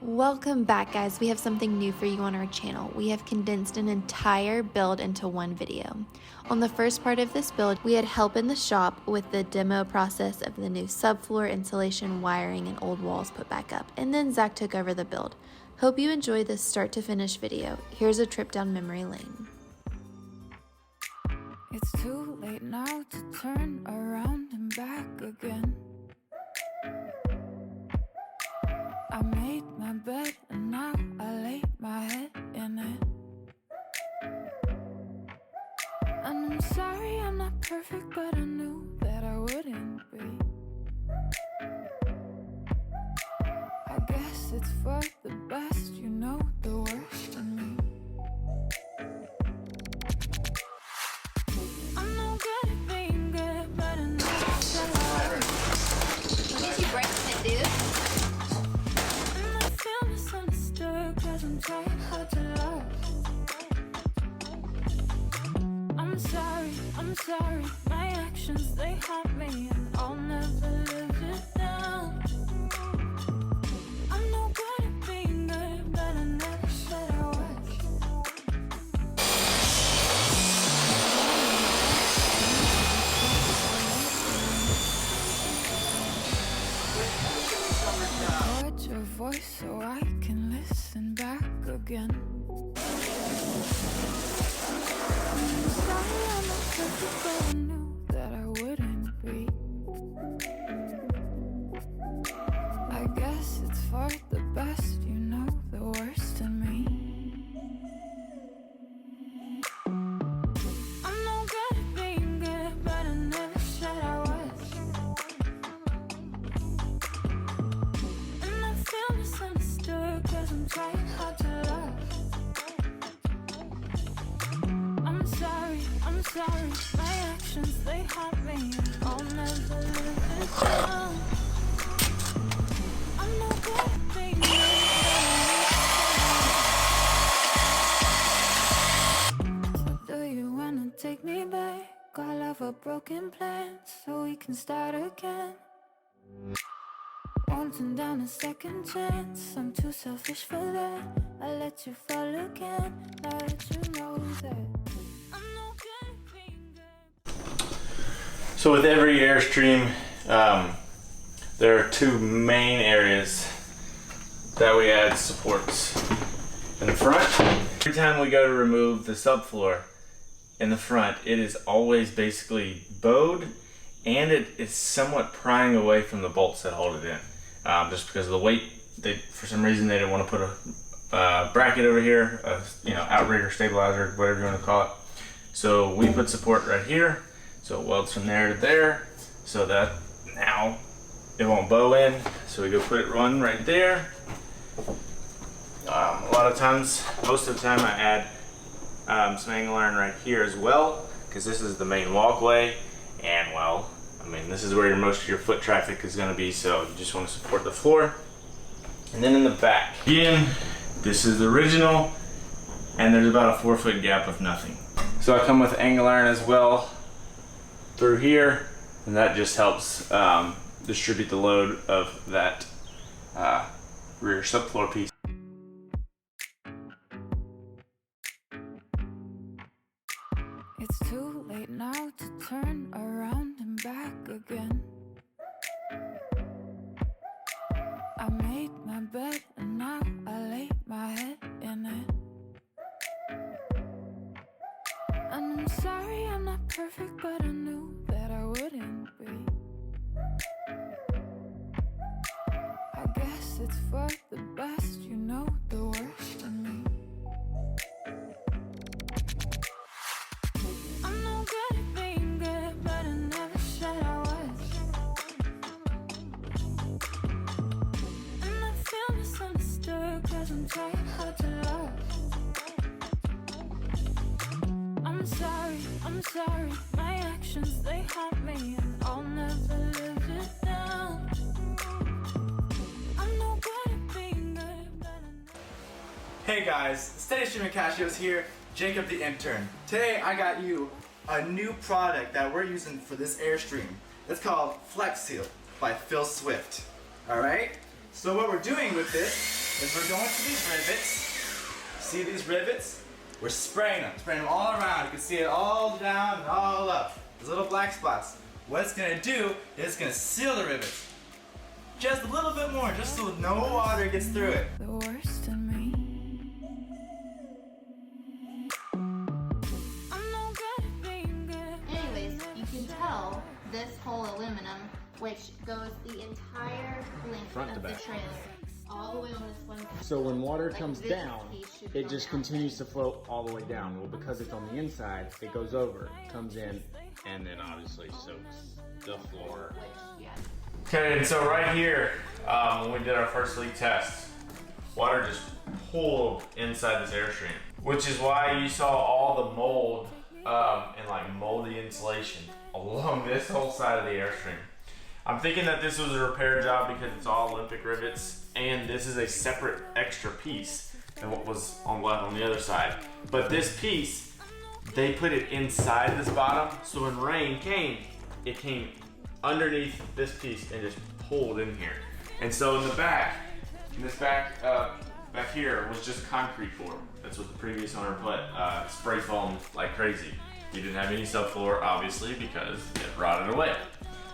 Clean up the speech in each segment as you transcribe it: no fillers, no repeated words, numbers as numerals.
Welcome back, guys. We have something new for you on our channel. We have condensed an entire build into one video. On the first part of this build, we had help in the shop with the demo process of the new subfloor insulation, wiring, and old walls put back up, and then Zach took over the build. Hope you enjoy this start to finish video. Here's a trip down memory lane. It's too late now to turn around and back again. I made my bed and now I lay my head in it. And I'm sorry I'm not perfect, but I knew that I wouldn't be. I guess it's for the best, you know the worst in me. I'm no good at being good, but I know that What did you break it, dude? I'm trying hard to love. I'm sorry, my actions, they haunt me, and I'll never live it down. I'm no good at being good, but I never said I was. Record your voice so I can listen back again. I'm sorry I'm not perfect, but I knew that I wouldn't be. I guess it's for the best, you know the worst in me. I'm no good at being good, but I never said I was. And I feel misunderstood, cause I'm trying hard to love. I'm sorry, my actions, they haunt me, and I'll never live it down. I'm no good at being good. So do you wanna take me back? I'll have a broken plan, so we can start again. Wanting down a second chance, I'm too selfish for that. I let you fall again, now that you know that. So with every Airstream, there are two main areas that we add supports. In the front, every time we go to remove the subfloor in the front, it is always basically bowed, and it is somewhat prying away from the bolts that hold it in. Just because of the weight, for some reason they didn't want to put a bracket over here, outrigger, stabilizer, whatever you want to call it. So we put support right here. So it welds from there to there, so that now it won't bow in. So we go put it one right there. A lot of times, most of the time, I add some angle iron right here as well, because this is the main walkway, and well, I mean, this is where most of your foot traffic is going to be, so you just want to support the floor. And then in the back, again, this is the original, and there's about a 4-foot gap of nothing. So I come with angle iron as well through here, and that just helps distribute the load of that rear subfloor piece. It's too late now to turn around and back again. I made my bed and now I lay my head in it. And I'm sorry I'm not perfect, but I knew that I wouldn't be. I guess it's for the best, you know the worst in me. I'm no good at being good, but I never said I was. And I feel misunderstood, cause I'm trying hard to love. I'm sorry, my actions, they haunt me, and I'll never live it down. I'm no good at being good, but I know. Hey guys, Steady Streaming Cashios here, Jacob the intern. Today I got you a new product that we're using for this Airstream. It's called Flex Seal by Phil Swift. Alright? So what we're doing with this is we're going to these rivets. See these rivets? We're spraying them all around. You can see it all down and all up. These little black spots. What it's gonna do is it's gonna seal the rivets. Just a little bit more, just so no water gets through it. The worst in me. I'm no good at being good. Anyways, you can tell this whole aluminum, which goes the entire length Front to of the back. trailer, all the way on this one side. So when water Like, comes this down, piece should it go just down. continues to float all the way down. Well, because it's on the inside, it goes over, comes in, and then obviously soaks the floor. Which, yeah. Okay, and so right here, when we did our first leak test, water just pooled inside this Airstream, which is why you saw all the mold and like moldy insulation along this whole side of the Airstream. I'm thinking that this was a repair job because it's all Olympic rivets, and this is a separate extra piece than what was on the other side. But this piece, they put it inside this bottom, so when rain came, it came underneath this piece and just pulled in here. And so in the back, back here was just concrete floor. That's what the previous owner put, spray foam like crazy. He didn't have any subfloor, obviously, because it rotted away.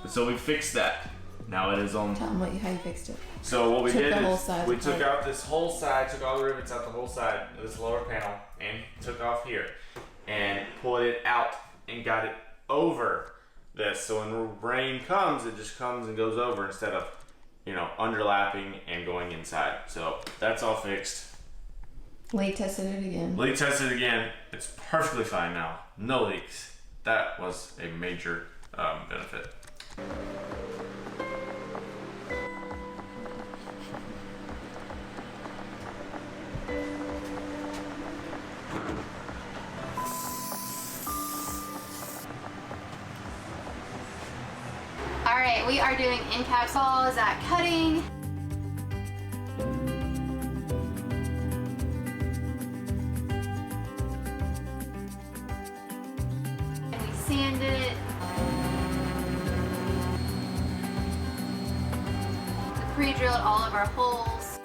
But so we fixed that. Now it is on. Tell them how you fixed it. So what we Took did the whole is side we apart. took out this whole side, took all the rivets out the whole side of this lower panel, and took off here, and pulled it out and got it over this. So when rain comes, it just comes and goes over instead of, you know, underlapping and going inside. So that's all fixed. Leak tested it again. Leak tested again. It's perfectly fine now. No leaks. That was a major benefit. All right, we are doing end caps all Zach cutting. And we sanded it. We pre-drilled all of our holes.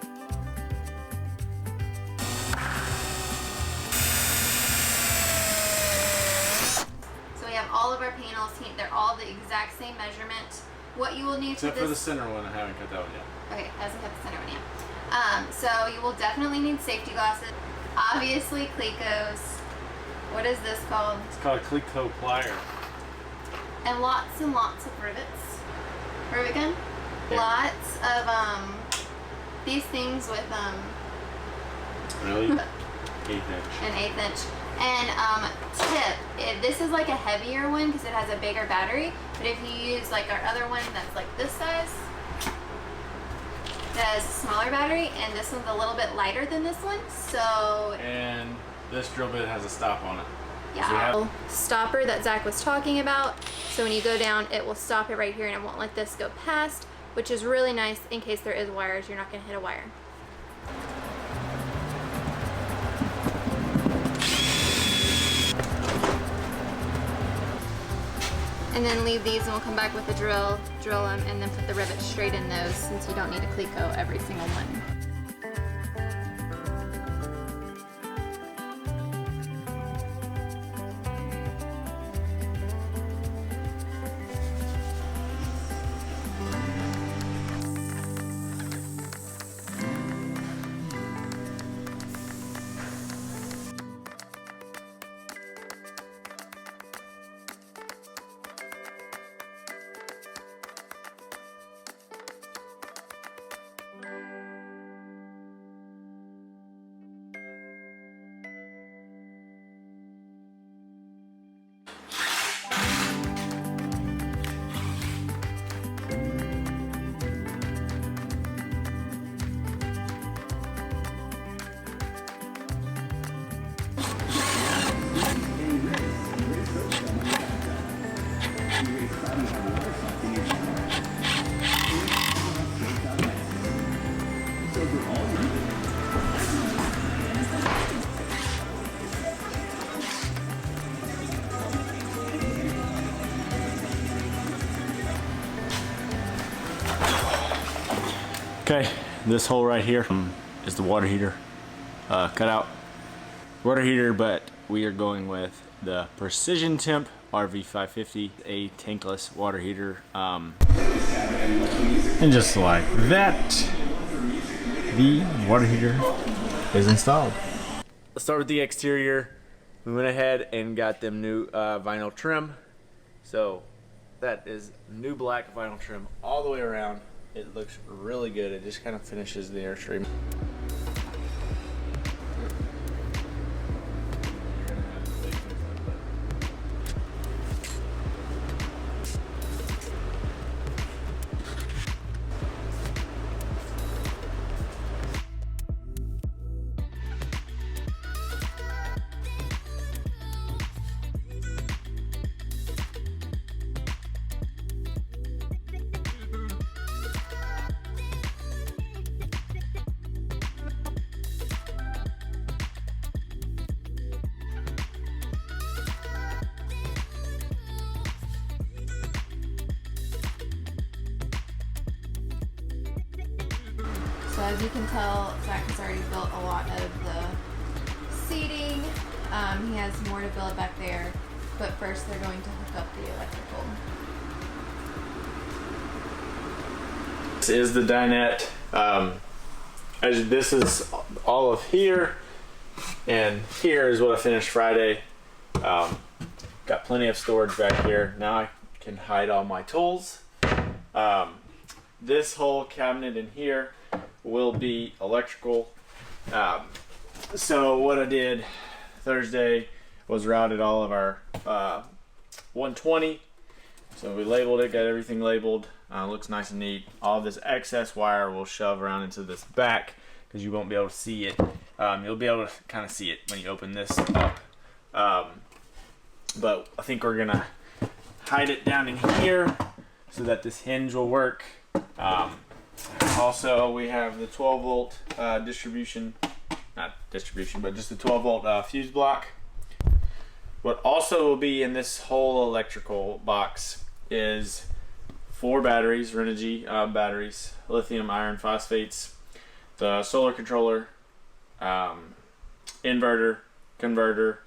So we have all of our panels, they're all the exact same measurement. What you will need Except for for the this, center one, I haven't cut that one yet. okay, hasn't cut the center one yet. So you will definitely need safety glasses. Obviously, Clecos. What is this called? It's called a Cleco plier. And lots of rivets. Rivet gun. Yeah. Lots of these things with Really? 1/8 inch. an 1/8 inch. And tip, this is like a heavier one because it has a bigger battery. But if you use like our other one that's like this size, it has a smaller battery, and this one's a little bit lighter than this one. So And this drill bit has a stop on it. yeah, stopper that Zach was talking about. So when you go down, it will stop it right here, and it won't let this go past, which is really nice in case there is wires. You're not going to hit a wire. And then leave these, and we'll come back with a drill them, and then put the rivets straight in those, since you don't need a Cleco every single one. Okay, this hole right here is the water heater cutout. Water heater, but we are going with the Precision Temp RV550, a tankless water heater. And just like that, the water heater is installed. Let's start with the exterior. We went ahead and got them new vinyl trim. So that is new black vinyl trim all the way around. It looks really good. It just kind of finishes the Airstream. So as you can tell, Zach has already built a lot of the seating. He has more to build back there, but first they're going to hook up the electrical. This is the dinette. This is all of here, and here is what I finished Friday. Got plenty of storage back here. Now I can hide all my tools. This whole cabinet in here will be electrical. So what I did Thursday was routed all of our 120. So we labeled it, got everything labeled. Looks nice and neat. All this excess wire will shove around into this back because you won't be able to see it. You'll be able to kind of see it when you open this up. But I think we're gonna hide it down in here so that this hinge will work. Also, we have the 12 volt distribution, not distribution, but just the 12 volt fuse block. What also will be in this whole electrical box is 4 batteries, Renogy batteries, lithium iron phosphates, the solar controller, inverter, converter,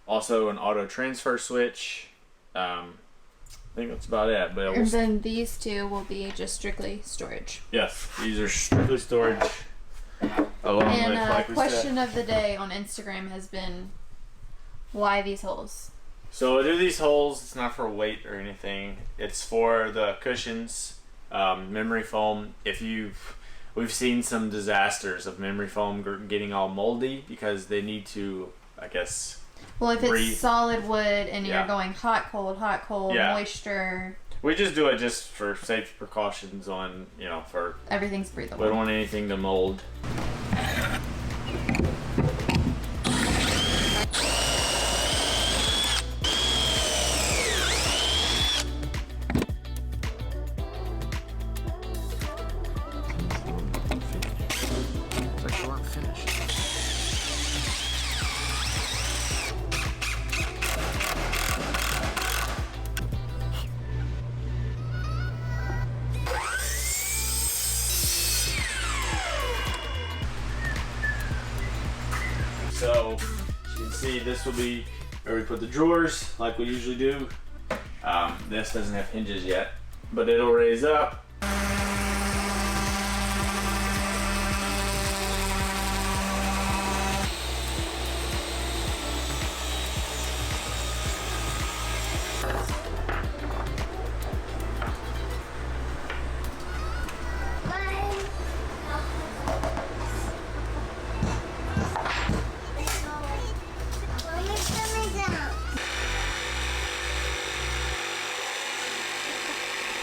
also an auto transfer switch. I think that's about it. But And then these two will be just strictly storage. yes, these are strictly storage. Along And with, like we question said. of the day on Instagram has been, why these holes? So I do these holes. It's not for weight or anything. It's for the cushions, memory foam. We've seen some disasters of memory foam getting all moldy because they need to, I guess. Well, if it's breathe. solid wood and you're Yeah. going hot, cold, Yeah. moisture, We just do it just for safety precautions on, for everything's we breathable. don't want anything to mold. So, as you can see, this will be where we put the drawers, like we usually do. This doesn't have hinges yet, but it'll raise up.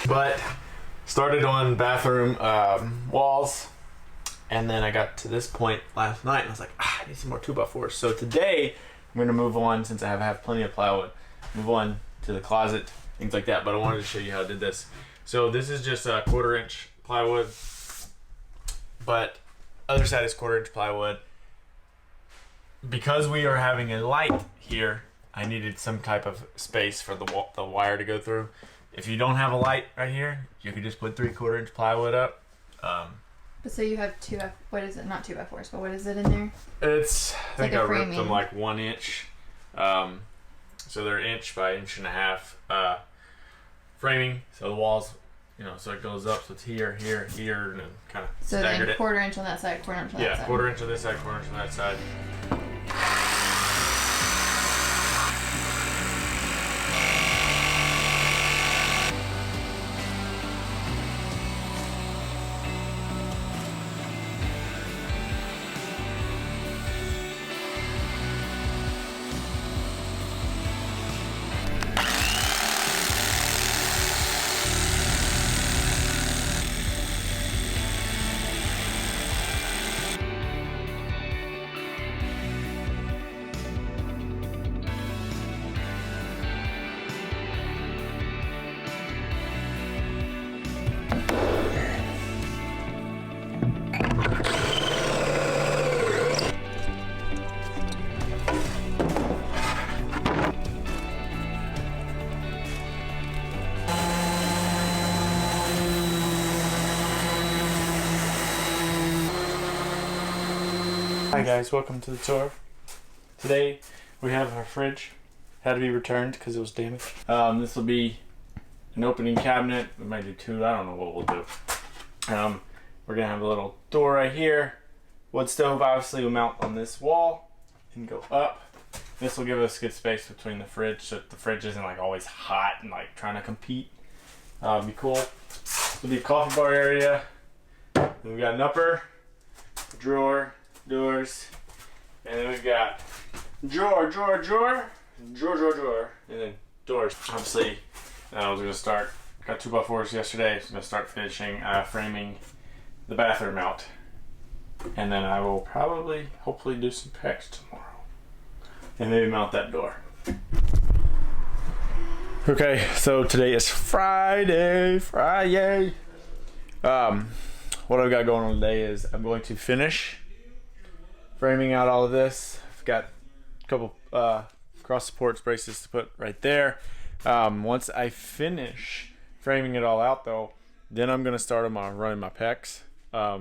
But started on bathroom walls, and then I got to this point last night and I was like, I need some more 2x4s. So today I'm gonna move on, since I have plenty of plywood, move on to the closet, things like that. But I wanted to show you how I did this. So this is just a 1/4 inch plywood, but other side is 1/4 inch plywood. Because we are having a light here, I needed some type of space for the wire to go through. If you don't have a light right here, you can just put 3/4 inch plywood up. So you have what is it? Not 2x4s, but what is it in there? It's I think like I a ripped framing. them like 1 inch. So they're 1 by 1.5 inch framing. So the walls, you know, so it goes up. So it's here, here, here, and then kind of So staggered then it. 1/4 inch on that side, 1/4 inch on that Yeah, side. 1/4 inch on this side, 1/4 inch on that side. Hi guys, welcome to the tour. Today we have our fridge. Had to be returned because it was damaged. This will be an opening cabinet. We might do 2. I don't know what we'll do. We're gonna have a little door right here. Wood stove obviously will mount on this wall and go up. This will give us good space between the fridge so that the fridge isn't like always hot and like trying to compete. Be cool. It'll be a coffee bar area. Then we got an upper drawer. Doors, and then we've got drawer, and then doors. Obviously, I was gonna start. Got 2x4s yesterday. So I'm gonna start finishing framing the bathroom out, and then I will probably, hopefully, do some pecs tomorrow, and maybe mount that door. Okay, so today is Friday. What I've got going on today is I'm going to finish framing out all of this. I've got a couple cross supports braces to put right there. Once I finish framing it all out though, then I'm gonna start on running my pecs.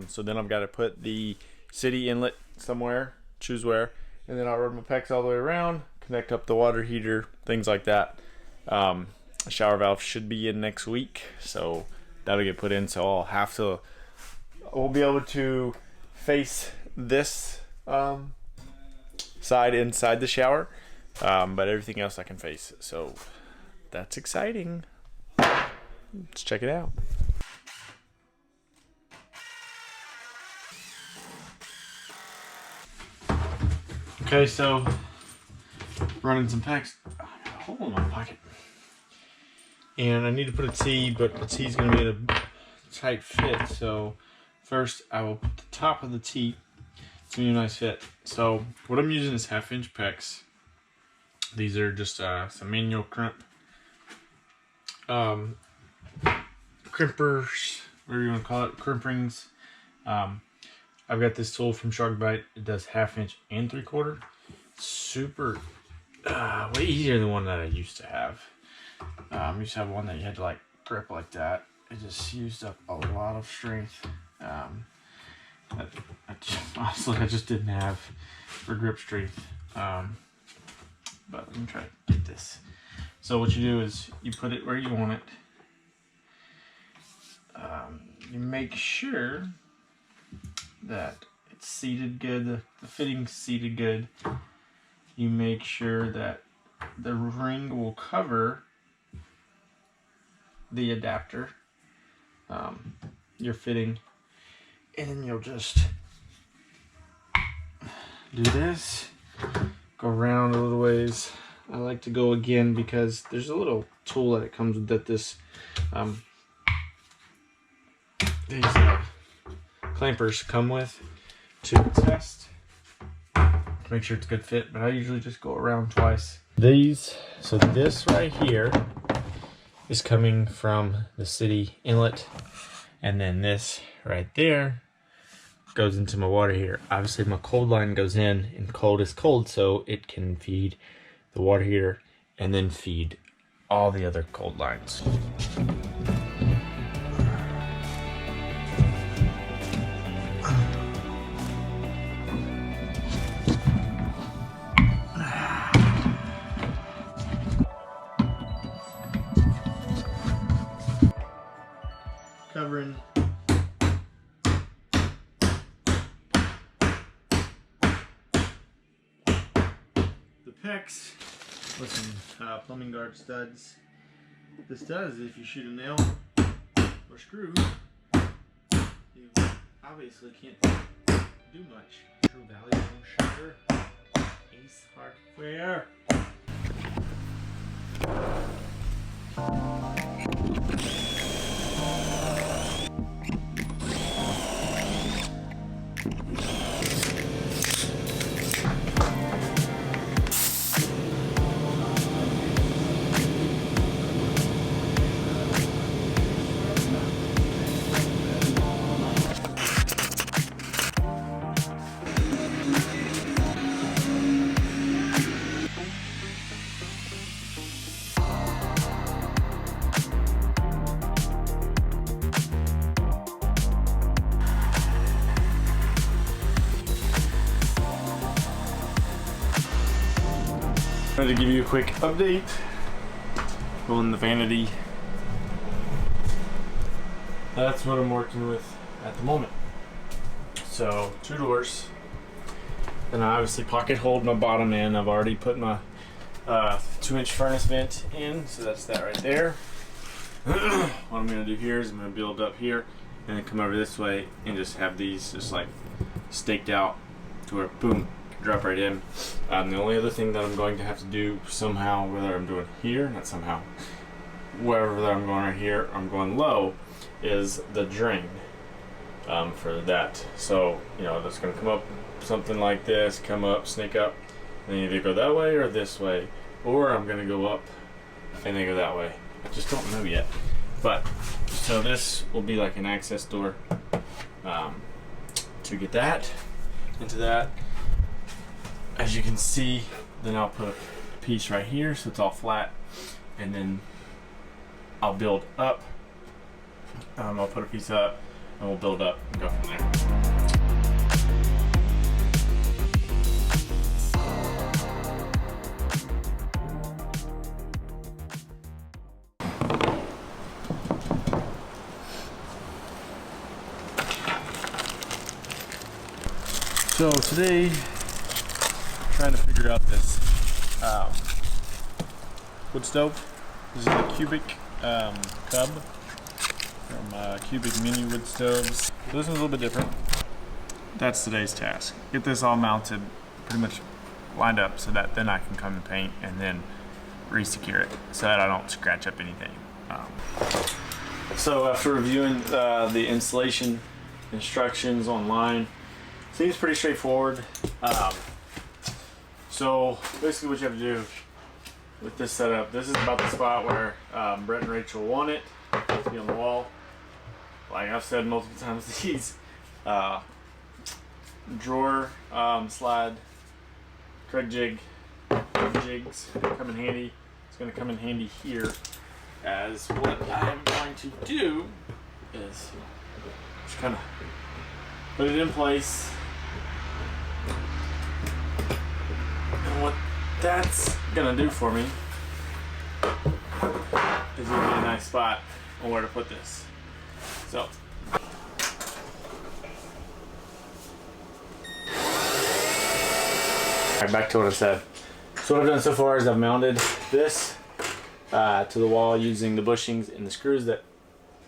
So then I've got to put the city inlet somewhere, choose where, and then I'll run my pecs all the way around, connect up the water heater, things like that. A shower valve should be in next week, so that'll get put in. So we'll be able to face this side inside the shower, but everything else I can face, so that's exciting. Let's check it out. Okay, so running some pecs. I got a hole in my pocket, and I need to put a T, but the T is going to be in a tight fit. So first I will put the top of the T. It's gonna be a nice fit. So what I'm using is 1/2 inch pecs. These are just some manual crimpers, whatever you want to call it, crimp rings. I've got this tool from Shark Bite. It does 1/2 inch and 3/4. Super, way easier than the one that I used to have. I used to have one that you had to like grip like that. It just used up a lot of strength. Honestly, I just didn't have for grip strength. But let me try to get this. So what you do is you put it where you want it. You make sure that it's seated good, the fitting's seated good. You make sure that the ring will cover the adapter, your fitting, and then you'll just do this, go around a little ways. I like to go again because there's a little tool that it comes with that these clampers come with to test to make sure it's a good fit, but I usually just go around twice. So this right here is coming from the city inlet, and then this right there goes into my water heater. Obviously my cold line goes in, and cold is cold, so it can feed the water heater and then feed all the other cold lines. covering the pecs with some plumbing guard studs. What this does is if you shoot a nail or screw, you obviously can't do much. True Value Home Shutter, Ace Hardware. I wanted to give you a quick update on the vanity. That's what I'm working with at the moment. So 2 doors. Then I obviously pocket hold my bottom in. I've already put my 2-inch furnace vent in, so that's that right there. What I'm gonna do here is I'm gonna build up here and then come over this way and just have these just like staked out to where boom, drop right in. The only other thing that I'm going to have to do somehow, whether I'm doing here, not somehow, wherever I'm going right here, I'm going low, is the drain for that. So, you know, that's going to come up something like this, come up, snake up, and then either go that way or this way, or I'm going to go up and then go that way. I just don't know yet. But, so this will be like an access door to get that into that. As you can see, then I'll put a piece right here so it's all flat, and then I'll build up. I'll put a piece up and we'll build up and go from there. So today, trying to figure out this wood stove. This is a cubic cub from Cubic Mini Wood Stoves. So this one's a little bit different. That's today's task. Get this all mounted, pretty much lined up, so that then I can come and paint and then re-secure it so that I don't scratch up anything. So after reviewing the installation instructions online, seems pretty straightforward. So basically what you have to do with this setup, this is about the spot where Brett and Rachel want it to be on the wall. Like I've said multiple times, these drawer slide Kreg jigs come in handy. It's going to come in handy here, as what I'm going to do is just kind of put it in place. And what that's gonna do for me is give me a nice spot on where to put this. So alright, back to what I said. So what I've done so far is I've mounted this to the wall using the bushings and the screws that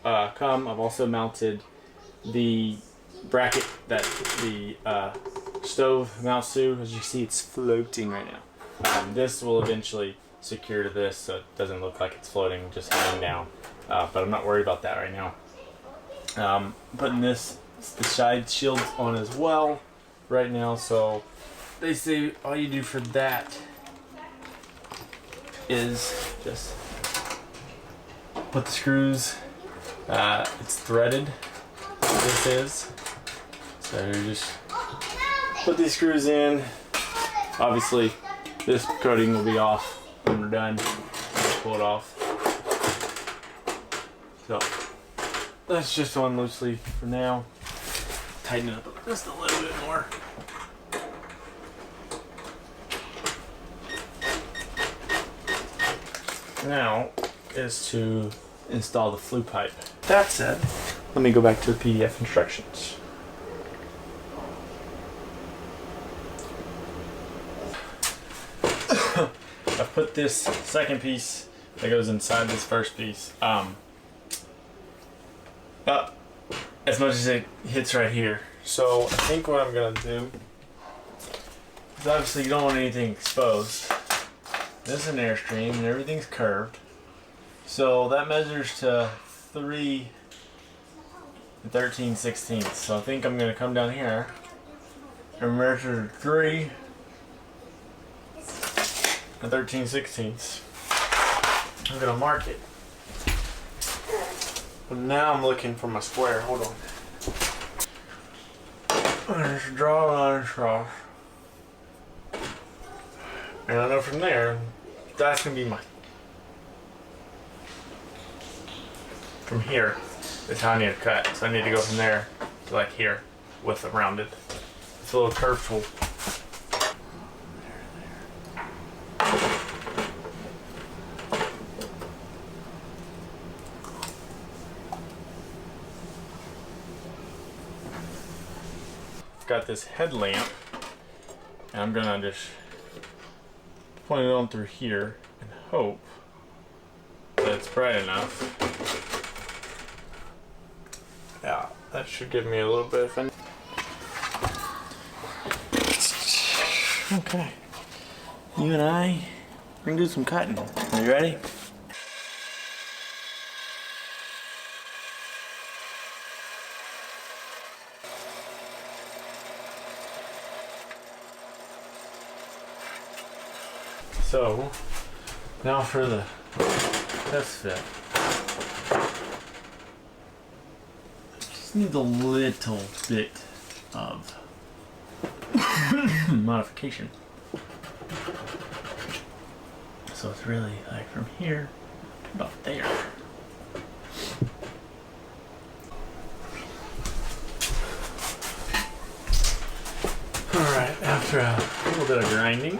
come. I've also mounted the bracket that the stove mounts to. As you see, it's floating right now. This will eventually secure to this so it doesn't look like it's floating, just hanging down. But I'm not worried about that right now. Putting the side shields on as well right now. So they say all you do for that is just put the screws. It's threaded. This is. So you just put these screws in. Obviously, this coating will be off when we're done. Pull it off. So that's just on loosely for now. Tighten it up just a little bit more. Now is to install the flue pipe. That said, let me go back to the PDF instructions. I've put this second piece that goes inside this first piece up as much as it hits right here. So I think what I'm gonna do is, obviously you don't want anything exposed. This is an Airstream and everything's curved. So that measures to 3 13/16. So I think I'm gonna come down here and measure 3 13/16. I'm gonna mark it. But now I'm looking for my square. Hold on. I just draw a line across. And I know from there, that's gonna be my. From here is how I need to cut. So I need to go from there to like here with a rounded. It's a little curved tool. Got this headlamp, and I'm gonna just point it on through here and hope that it's bright enough. Yeah, that should give me a little bit of okay. You and I, we're gonna do some cutting. Are you ready? So, now for the test fit. Just need a little bit of modification. So it's really like from here to about there. Alright, after a little bit of grinding,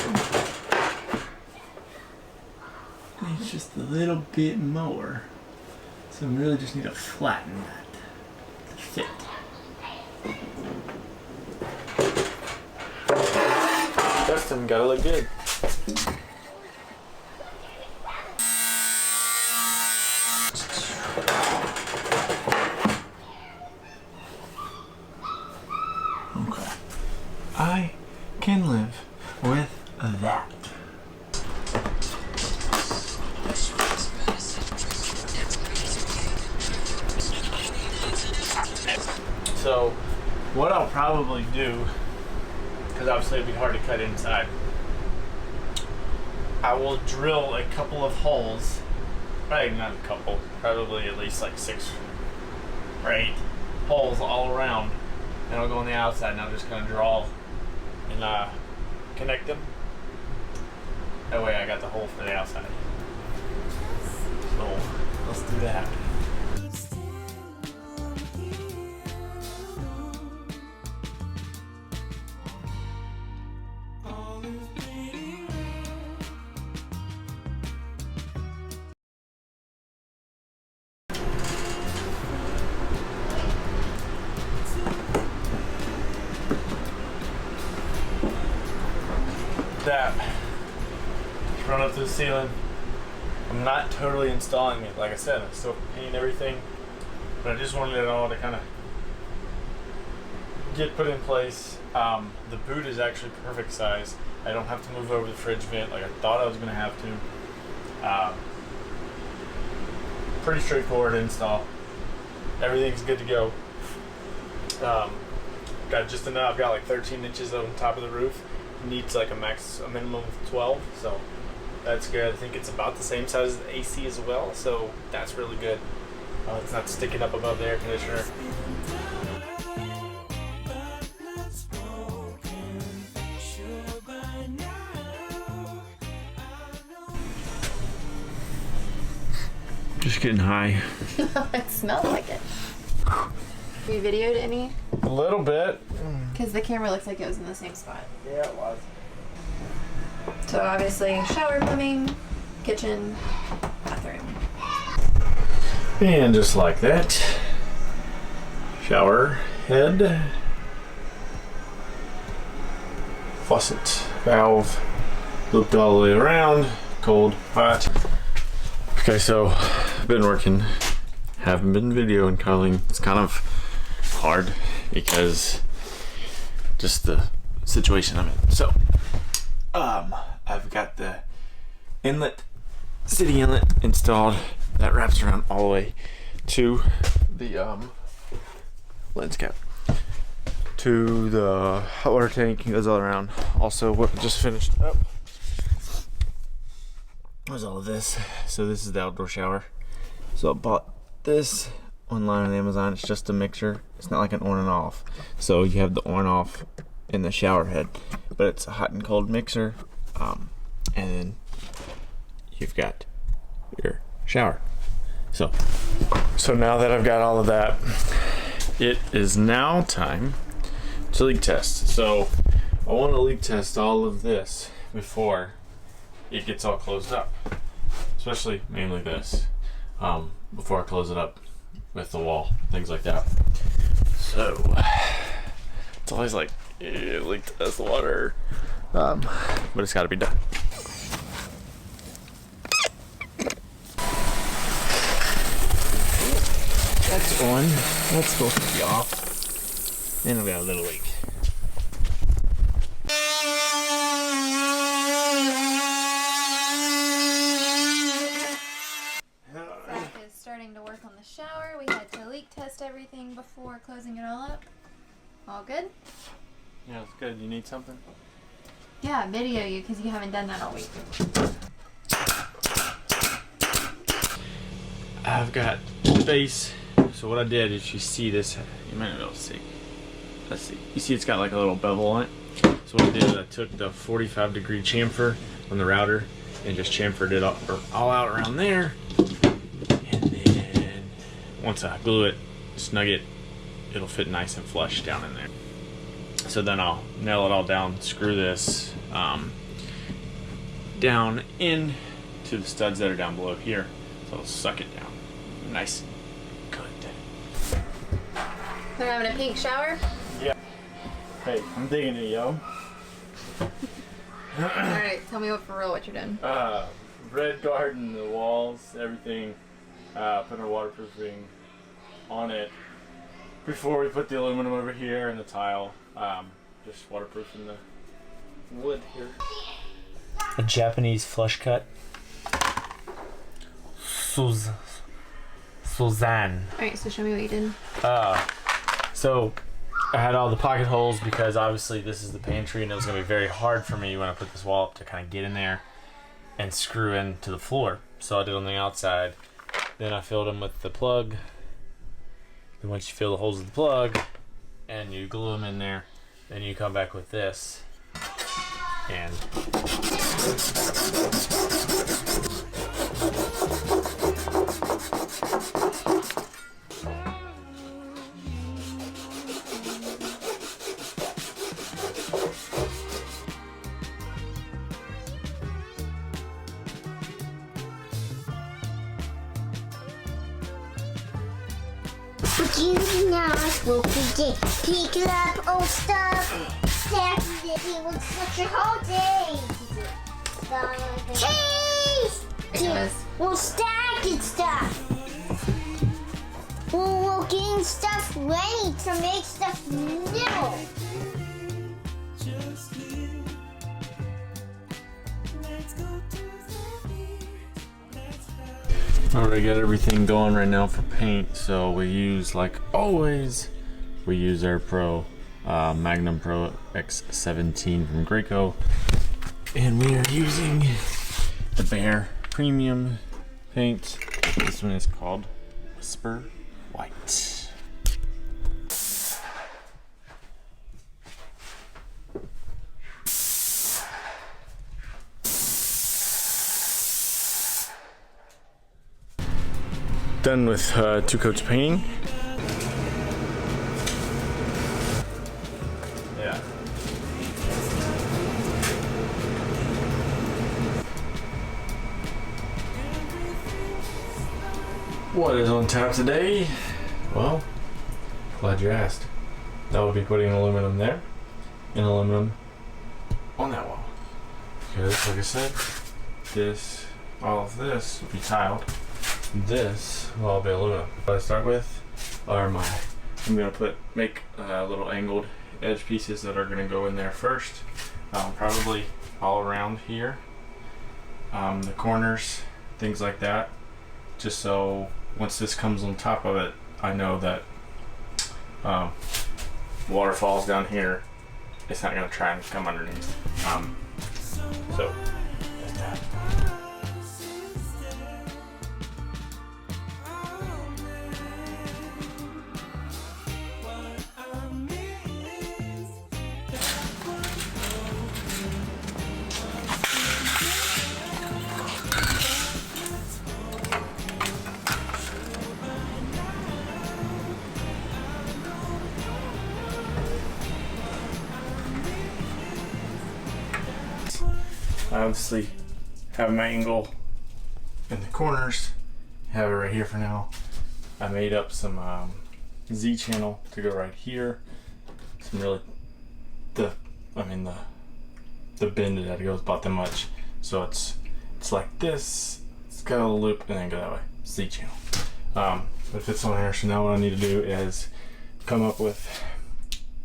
it's just a little bit more. So I really just need to flatten that to fit. Custom, gotta look good. Okay. I can live with that. So what I'll probably do, because obviously it'd be hard to cut inside, I will drill a couple of holes, probably not a couple, probably at least like 6 or 8 holes all around, and I'll go on the outside and I'll just kind of draw and connect them. That way I got the hole for the outside. So let's do that. That run up to the ceiling. I'm not totally installing it. Like I said, I'm still painting everything, but I just wanted it all to kind of get put in place. The boot is actually perfect size. I don't have to move over the fridge vent like I thought I was going to have to. Pretty straightforward install. Everything's good to go. Got just enough. I've got like 13 inches on top of the roof. Needs like a minimum of 12, so that's good. I think it's about the same size as the AC as well, so that's really good. It's not sticking up above the air conditioner. Just getting high. It smells like it. Have you videoed any? A little bit. Because the camera looks like it was in the same spot. Yeah, it was. So obviously, shower, plumbing, kitchen, bathroom. And just like that, shower head, faucet, valve, looped all the way around, cold, hot. Okay, so I've been working, haven't been videoing cuddling. It's kind of hard because just the situation I'm in. So, I've got the inlet, city inlet installed. That wraps around all the way to the lens cap, to the hot water tank. It goes all around. Also, what I just finished up was all of this. So this is the outdoor shower. So I bought this online on Amazon. It's just a mixer. It's not like an on and off. So you have the on off in the shower head, but it's a hot and cold mixer. And then you've got your shower. So now that I've got all of that, it is now time to leak test. So I want to leak test all of this before it gets all closed up, especially mainly this, before I close it up with the wall, things like that. So it's always like, leak test the water, but it's got to be done. That's on. That's supposed to be off. And we got a little leak. Zach is starting to work on the shower. We had to leak test everything before closing it all up. All good? Yeah, it's good. You need something? Yeah, video you because you haven't done that all week. I've got space. So what I did is, you see this, you might not be able to see. Let's see. You see it's got like a little bevel on it. So what I did is I took the 45-degree chamfer on the router and just chamfered it all out around there. And then once I glue it, snug it, it'll fit nice and flush down in there. So then I'll nail it all down, screw this down in to the studs that are down below here. So it'll suck it down. Nice. They're having a pink shower? Yeah. Hey, I'm digging it, yo. Alright, tell me what you're doing. Red garden, the walls, everything. Putting our waterproofing on it before we put the aluminum over here and the tile. Just waterproofing the wood here. A Japanese flush cut. Suzanne. Alright, so show me what you did. So I had all the pocket holes because obviously this is the pantry and it was going to be very hard for me when I put this wall up to kind of get in there and screw into the floor. So I did on the outside. Then I filled them with the plug. Then once you fill the holes with the plug and you glue them in there, then you come back with this and but you do not will forget. Pick up old stuff. Stack it. It was such a whole day. Cheese! We'll stack it stuff. We're getting stuff ready to make stuff new. Alright, got everything going right now for paint. So we use, like always, we use our Pro Magnum Pro X17 from Graco, and we are using the Bear Premium paint. This one is called Whisper White. Done with 2 coats of painting. Yeah. What is on tap today? Well, glad you asked. I will be putting aluminum there and aluminum on that wall. Because, like I said, all of this will be tiled. This will all be aluminum. What I start with are I'm gonna make little angled edge pieces that are gonna go in there first. Probably all around here, the corners, things like that. Just so once this comes on top of it, I know that water falls down here, it's not gonna try and come underneath. So like that. I obviously have my angle in the corners, have it right here for now. I made up some Z channel to go right here. Some really, the bend that goes about that much. So it's like this, it's got a loop and then go that way, Z channel. But it fits on here, so now what I need to do is come up with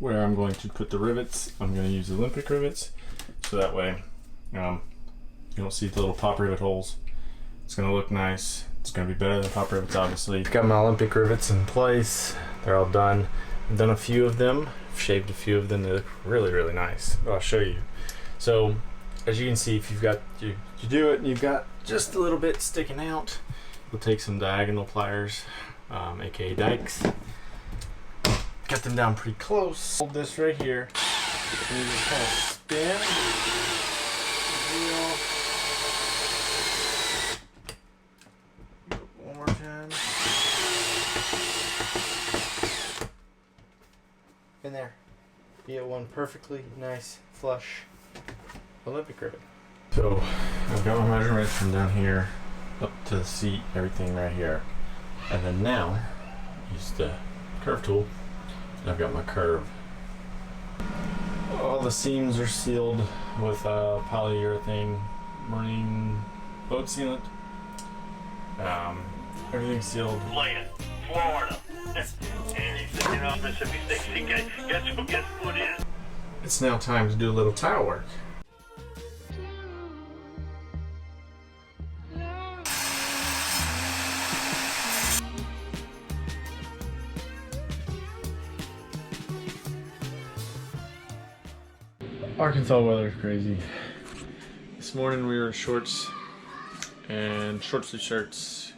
where I'm going to put the rivets. I'm going to use Olympic rivets, so that way you don't see the little pop rivet holes. It's going to look nice. It's going to be better than pop rivets, obviously. Got my Olympic rivets in place. They're all done. I've done a few of them. I've shaved a few of them. They look really, really nice. I'll show you. So, as you can see, if you've got you do it and you've got just a little bit sticking out, we'll take some diagonal pliers, aka dikes. Got them down pretty close. Hold this right here. And you just kind of spin. One more time. In there. You get one perfectly nice, flush Olympic rivet. So I've got my measurements from down here up to the seat, everything right here. And then now, use the curve tool, and I've got my curve. All the seams are sealed with polyurethane marine boat sealant. Everything's sealed. Florida. And he's sitting on Mississippi State. Guess who gets put in? It's now time to do a little tile work. Arkansas weather is crazy. This morning we were in shorts and short sleeve shirts.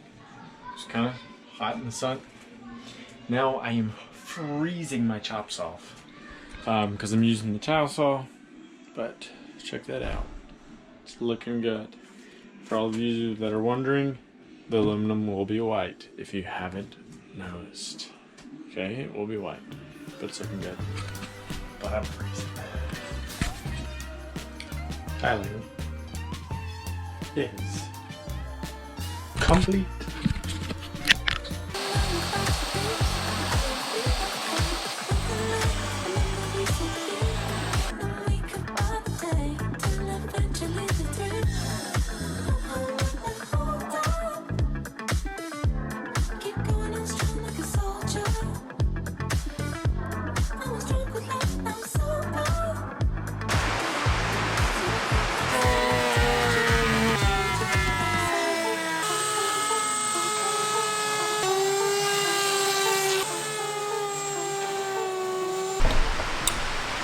It's kind of hot in the sun. Now I am freezing my chops off because I'm using the tile saw, but check that out. It's looking good. For all of you that are wondering, the aluminum will be white if you haven't noticed. Okay, it will be white, but it's looking good. But I'm freezing. Tiling is complete.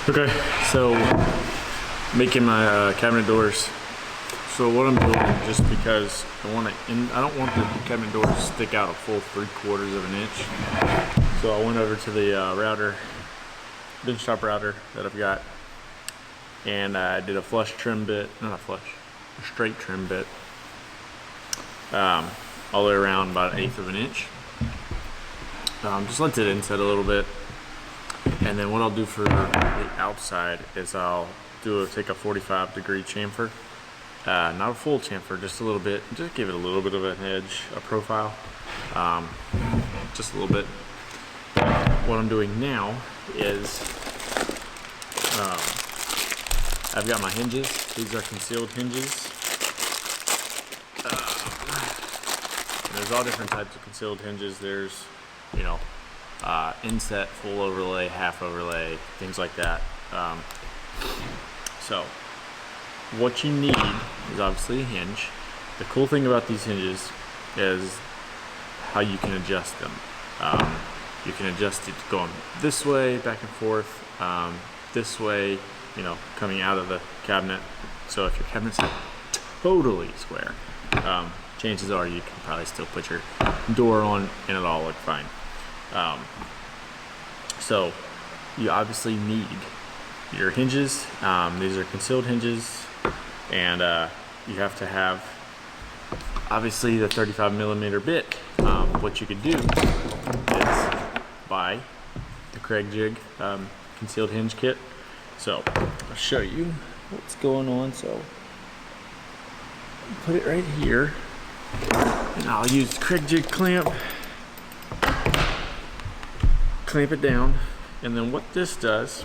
Okay, so making my cabinet doors. So what I'm doing, just because I don't want the cabinet doors to stick out a full 3/4 of an inch. So I went over to the router, benchtop router that I've got, and I did a flush trim bit, not a flush, a straight trim bit, all the way around about 1/8 of an inch. Just lent it inset a little bit. And then what I'll do for the outside is I'll take a 45-degree chamfer not a full chamfer, just a little bit. Just give it a little bit of an edge, a profile, just a little bit. What I'm doing now is I've got my hinges. These are concealed hinges. There's all different types of concealed hinges. There's, you know, inset, full overlay, half overlay, things like that. So what you need is obviously a hinge. The cool thing about these hinges is how you can adjust them. You can adjust it going this way, back and forth, this way, you know, coming out of the cabinet. So if your cabinet's totally square, chances are you can probably still put your door on and it'll all look fine. So you obviously need your hinges. These are concealed hinges, and you have to have obviously the 35mm bit. What you could do is buy the Kreg jig concealed hinge kit. So I'll show you what's going on. So put it right here, and I'll use the Kreg jig clamp it down, and then what this does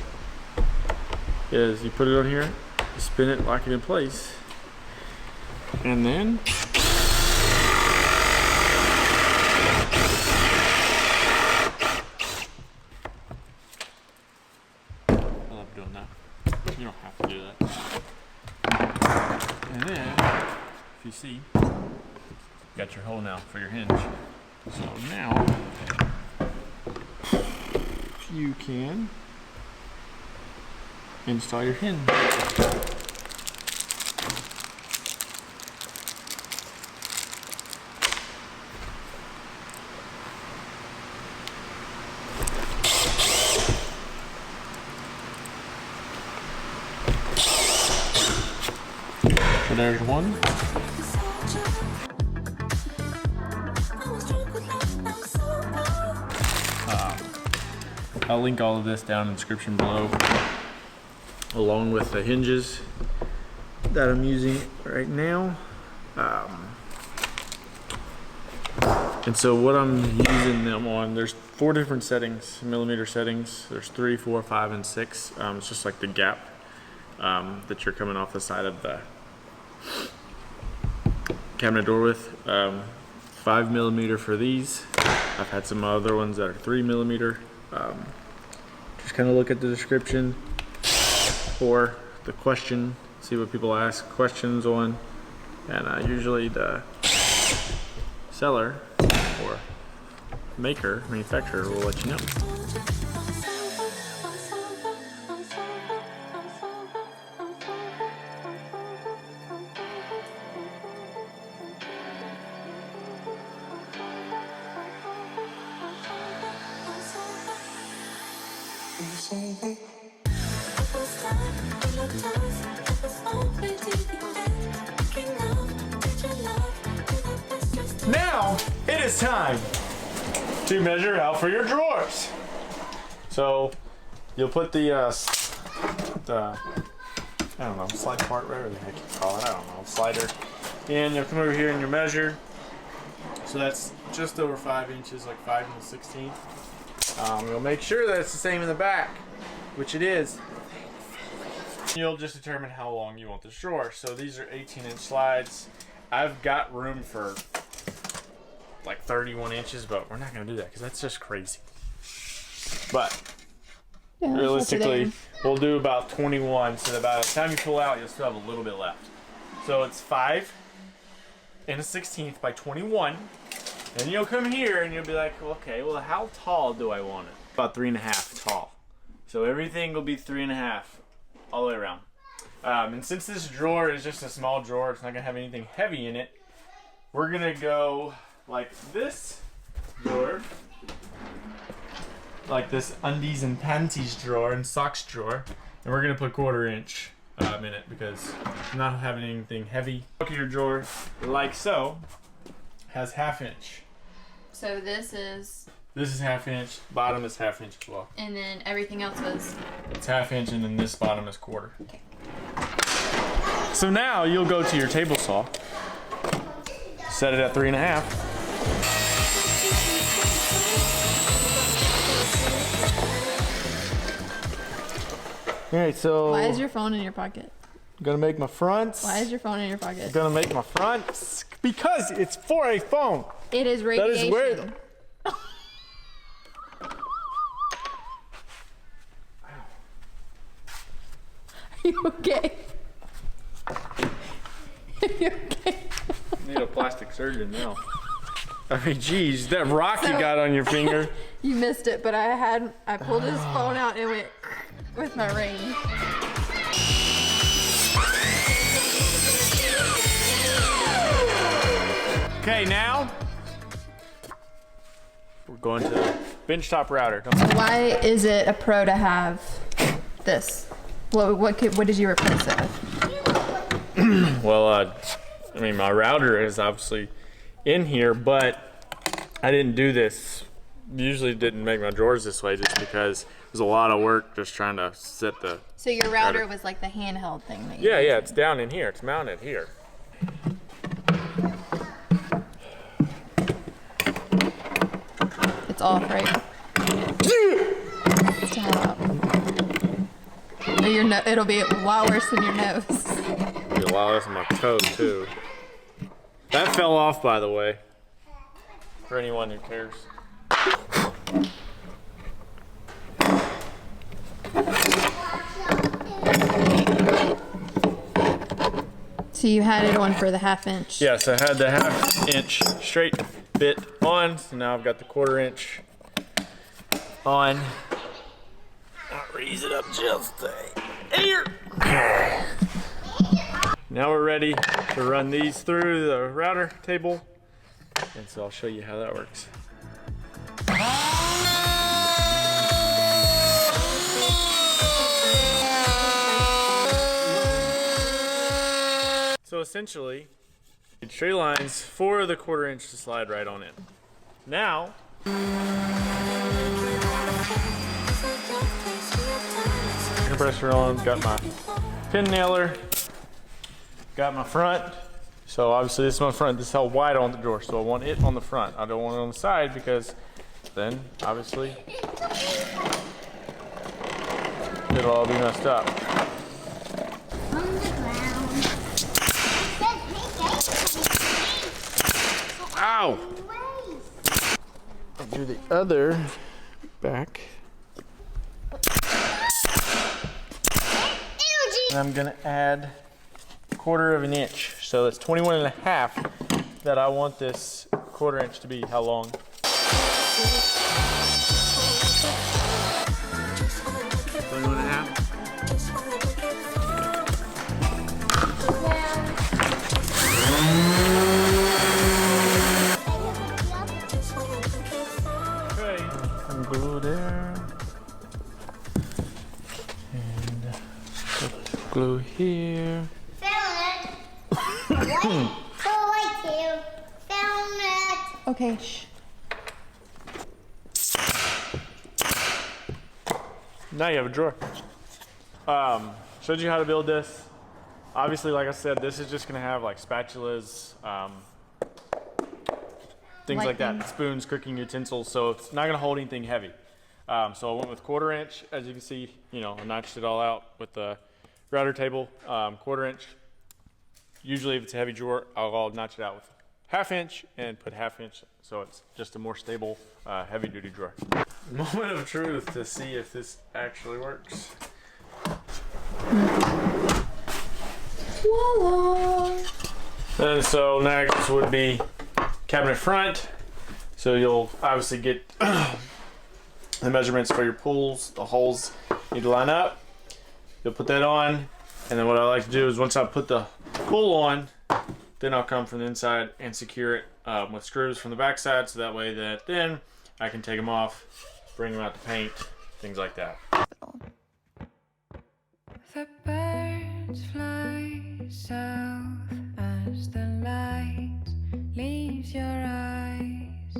is you put it on here, you spin it, lock it in place, and then I love doing that. You don't have to do that. And then if you see, you got your hole now for your hinge. So now you can install your hinge. So there's one. I'll link all of this down in the description below, along with the hinges that I'm using right now. And so what I'm using them on, there's 4 different settings, millimeter settings. There's 3, 4, 5, and 6. It's just like the gap that you're coming off the side of the cabinet door with. 5mm for these. I've had some other ones that are 3mm. Just kind of look at the description or the question, see what people ask questions on, and usually the seller or manufacturer will let you know. Now it is time to measure out for your drawers. So you'll put the I don't know, slide part, whatever the heck you call it, I don't know, slider, and you'll come over here and you measure. So that's just over 5 inches, like 5 1/16. You'll make sure that it's the same in the back, which it is. You'll just determine how long you want this drawer. So these are 18-inch slides. I've got room for like 31 inches, but we're not gonna do that because that's just crazy. But yeah, realistically, we'll do about 21, so that by the time you pull out, you'll still have a little bit left. So it's 5 1/16 by 21. And you'll come here and you'll be like, well, okay, well, how tall do I want it? About 3.5 tall. So everything will be 3.5 all the way around. And since this drawer is just a small drawer, it's not gonna have anything heavy in it, we're gonna go like this drawer, like this undies and panties drawer and socks drawer, and we're gonna put 1/4 inch in it because not having anything heavy. Look at your drawer, like so, has 1/2 inch. So this is 1/2 inch, bottom is 1/2 inch as well. And then everything else was? It's 1/2 inch, and then this bottom is 1/4. Okay. So now you'll go to your table saw, set it at 3.5. All right, so Why is your phone in your pocket? I'm gonna make my fronts. Why is your phone in your pocket? I'm gonna make my fronts because it's for a phone. It is radiation. That is weird. Are you okay? Are you okay? Need a plastic surgeon now. I mean, geez, that rock you got on your finger. You missed it, but I pulled his phone out and it went with my ring. Okay, now we're going to benchtop router. Why is it a pro to have this? What did you replace it with? Well, I mean, my router is obviously in here, but I didn't do this. Usually didn't make my drawers this way just because it was a lot of work just trying to set the... So your router was like the handheld thing that you Yeah, it's down in here. It's mounted here. It's off, right? Stop. It'll be a lot worse than your nose. Be a lot less on my toe, too. That fell off, by the way. For anyone who cares. So you had it on for the 1/2 inch. Yes, I had the 1/2 inch straight bit on, so now I've got the 1/4 inch on. I'll raise it up just here. Now we're ready to run these through the router table, and so I'll show you how that works. So essentially, straight lines for the 1/4 inch to slide right on in. Now, compressor on, got my pin nailer, got my front. So obviously this is my front, this is how wide I want the drawer. So I want it on the front. I don't want it on the side because then obviously it'll all be messed up. Ow! I'll do the other back. And I'm gonna add 1/4 inch. So that's 21.5 that I want this 1/4 inch to be. How long? 21.5. Okay, some glue there. And glue here. Okay, shh. Now you have a drawer. Showed you how to build this. Obviously, like I said, this is just gonna have like spatulas, things like that, spoons, cooking utensils. So it's not gonna hold anything heavy. So I went with 1/4 inch. As you can see, you know, I notched it all out with the router table, 1/4 inch. Usually if it's a heavy drawer, I'll notch it out with 1/2 inch and put 1/2 inch. So it's just a more stable, heavy duty drawer. Moment of truth to see if this actually works. Voila! And so next would be cabinet front. So you'll obviously get the measurements for your pulls. The holes need to line up. You'll put that on. And then what I like to do is once I put the pull on, then I'll come from the inside and secure it with screws from the back side. So that way that then I can take them off, bring them out to paint, things like that. The birds fly south as the light leaves your eyes.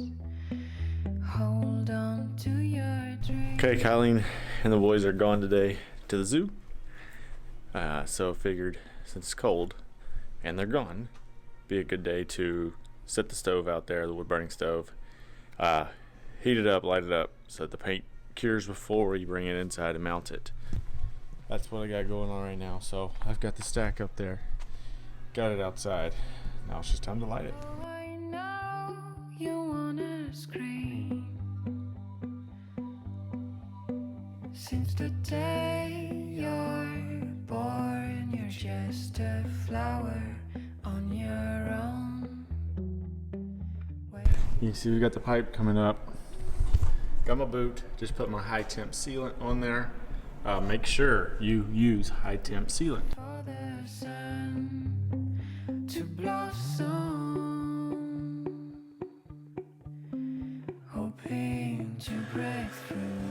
Hold on to your dreams. Okay, Colleen and the boys are gone today to the zoo. So figured since it's cold and they're gone, be a good day to set the stove out there, the wood burning stove, heat it up, light it up so that the paint cures before you bring it inside and mount it. That's what I got going on right now. So I've got the stack up there, got it outside. Now it's just time to light it. I know you wanna scream. Since the day you're born, you're just a flower on your own. You see we got the pipe coming up. Got my boot, just put my high temp sealant on there. Make sure you use high temp sealant. For the sun to blossom, hoping to break through.